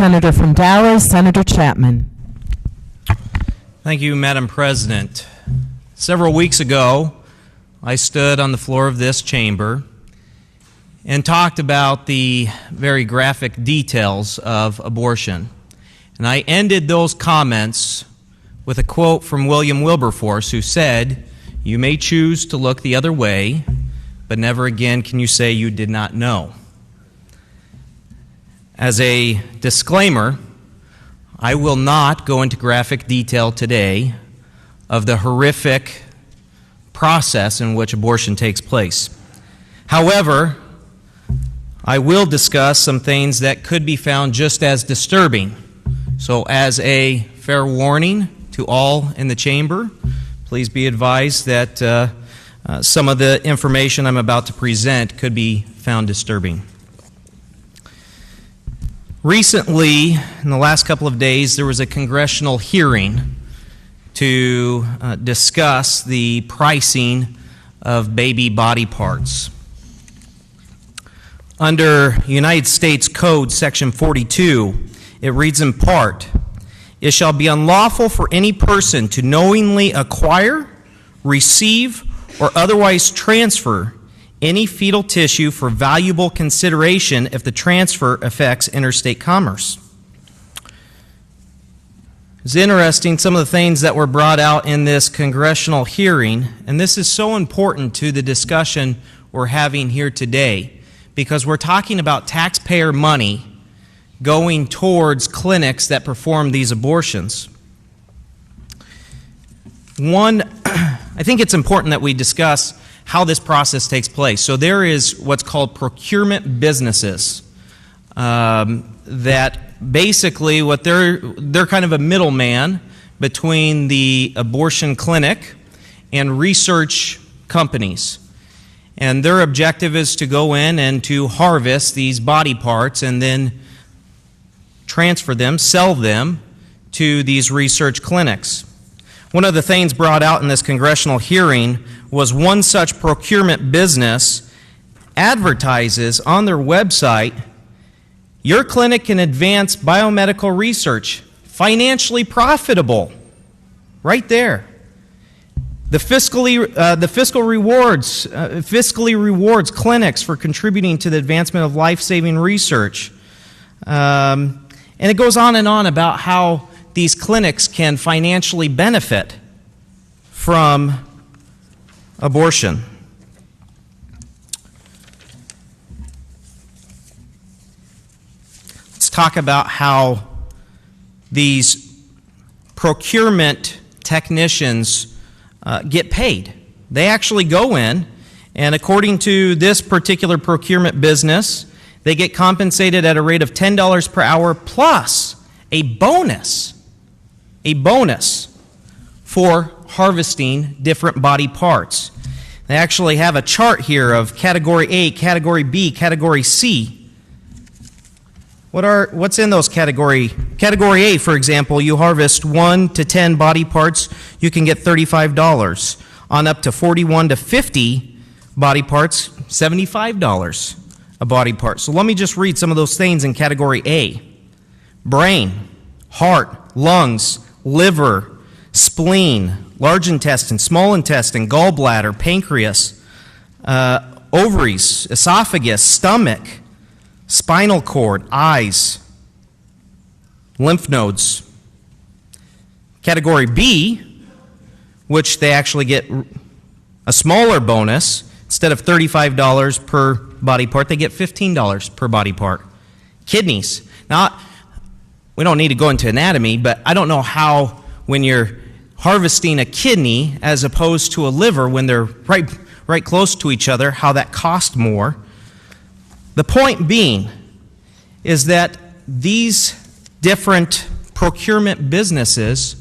Senator from Dallas, Senator Chapman. Thank you, Madam President. Several weeks ago, I stood on the floor of this chamber and talked about the very graphic details of abortion. And I ended those comments with a quote from William Wilberforce, who said, "You may choose to look the other way, but never again can you say you did not know." As a disclaimer, I will not go into graphic detail today of the horrific process in which abortion takes place. However, I will discuss some things that could be found just as disturbing. So as a fair warning to all in the chamber, please be advised that some of the information I'm about to present could be found disturbing. Recently, in the last couple of days, there was a congressional hearing to discuss the pricing of baby body parts. Under United States Code Section 42, it reads in part, "It shall be unlawful for any person to knowingly acquire, receive, or otherwise transfer any fetal tissue for valuable consideration if the transfer affects interstate commerce." It's interesting, some of the things that were brought out in this congressional hearing, and this is so important to the discussion we're having here today, because we're talking about taxpayer money going towards clinics that perform these abortions. One, I think it's important that we discuss how this process takes place. So there is what's called procurement businesses that basically what they're kind of a middleman between the abortion clinic and research companies. And their objective is to go in and to harvest these body parts and then transfer them, sell them to these research clinics. One of the things brought out in this congressional hearing was one such procurement business advertises on their website, "Your clinic can advance biomedical research, financially profitable." Right there. The fiscally rewards clinics for contributing to the advancement of life-saving research. And it goes on and on about how these clinics can financially benefit from abortion. Let's talk about how these procurement technicians get paid. They actually go in, and according to this particular procurement business, they get compensated at a rate of $10 per hour plus a bonus for harvesting different body parts. They actually have a chart here of Category A, Category B, Category C. What's in those category? Category A, for example, you harvest 1 to 10 body parts, you can get $35. On up to 41 to 50 body parts, $75 a body part. So let me just read some of those things in Category A. Brain, heart, lungs, liver, spleen, large intestine, small intestine, gallbladder, pancreas, ovaries, esophagus, stomach, spinal cord, eyes, lymph nodes. Category B, which they actually get a smaller bonus. Instead of $35 per body part, they get $15 per body part. Kidneys. Now, we don't need to go into anatomy, but I don't know how when you're harvesting a kidney as opposed to a liver when they're right close to each other, how that costs more. The point being is that these different procurement businesses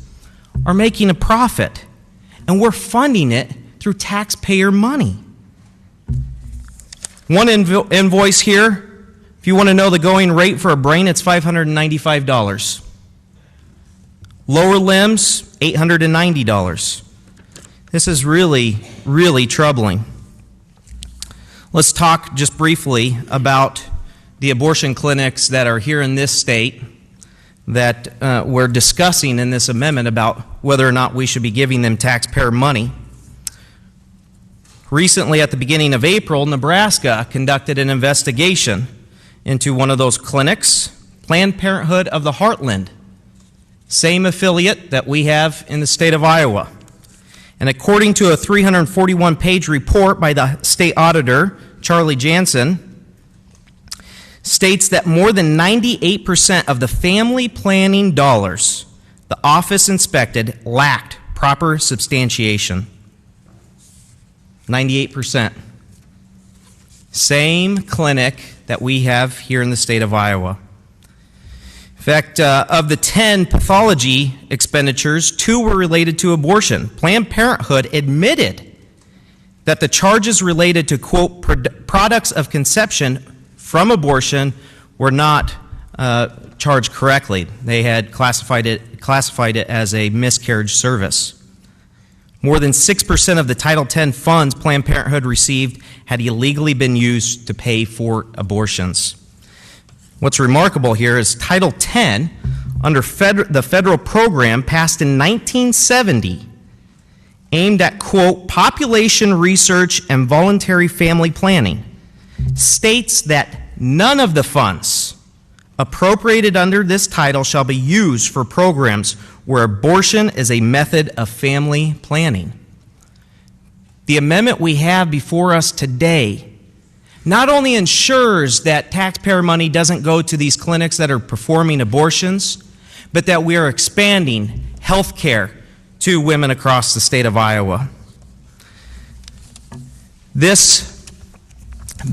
are making a profit, and we're funding it through taxpayer money. One invoice here, if you want to know the going rate for a brain, it's $595. Lower limbs, $890. This is really, really troubling. Let's talk just briefly about the abortion clinics that are here in this state that we're discussing in this amendment about whether or not we should be giving them taxpayer money. Recently, at the beginning of April, Nebraska conducted an investigation into one of those clinics, Planned Parenthood of the Heartland, same affiliate that we have in the state of Iowa. And according to a 341-page report by the state auditor, Charlie Jansen, states that more than 98% of the family planning dollars the office inspected lacked proper substantiation. 98%. Same clinic that we have here in the state of Iowa. In fact, of the 10 pathology expenditures, 2 were related to abortion. Planned Parenthood admitted that the charges related to, quote, products of conception from abortion were not charged correctly. They had classified it as a miscarriage service. More than 6% of the Title X funds Planned Parenthood received had illegally been used to pay for abortions. What's remarkable here is Title X, under the federal program passed in 1970, aimed at, quote, population research and voluntary family planning, states that none of the funds appropriated under this title shall be used for programs where abortion is a method of family planning. The amendment we have before us today not only ensures that taxpayer money doesn't go to these clinics that are performing abortions, but that we are expanding health care to women across the state of Iowa. This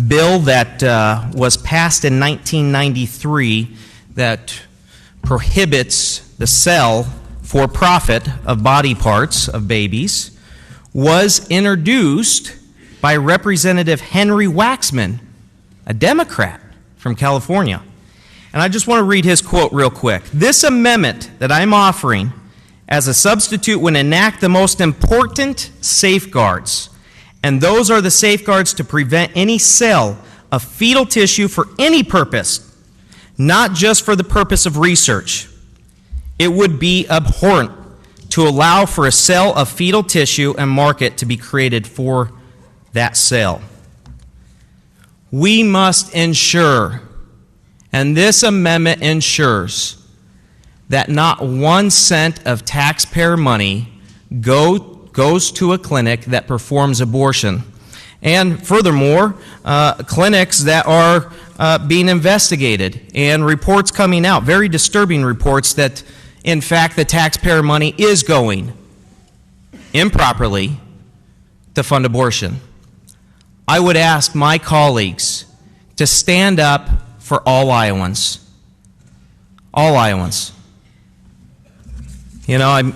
bill that was passed in 1993 that prohibits the sale for profit of body parts of babies was introduced by Representative Henry Waxman, a Democrat from California. And I just want to read his quote real quick. "This amendment that I'm offering as a substitute would enact the most important safeguards, and those are the safeguards to prevent any sale of fetal tissue for any purpose, not just for the purpose of research. It would be abhorrent to allow for a sale of fetal tissue and market to be created for that sale. We must ensure, and this amendment ensures, that not 1 cent of taxpayer money goes to a clinic that performs abortion. And furthermore, clinics that are being investigated and reports coming out, very disturbing reports that, in fact, the taxpayer money is going improperly to fund abortion. I would ask my colleagues to stand up for all Iowans. All Iowans. You know,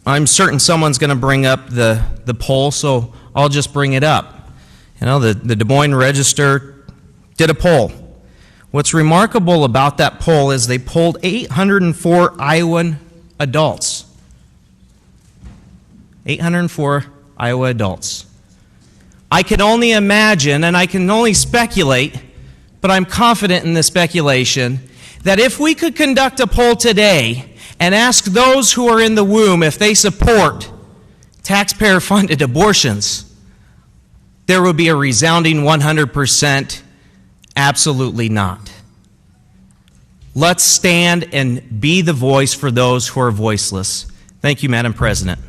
I'm certain someone's going to bring up the poll, so I'll just bring it up. You know, the Des Moines Register did a poll. What's remarkable about that poll is they polled 804 Iowan adults. 804 Iowa adults. I can only imagine, and I can only speculate, but I'm confident in the speculation, that if we could conduct a poll today and ask those who are in the womb if they support taxpayer-funded abortions, there would be a resounding 100% absolutely not. Let's stand and be the voice for those who are voiceless. Thank you, Madam President.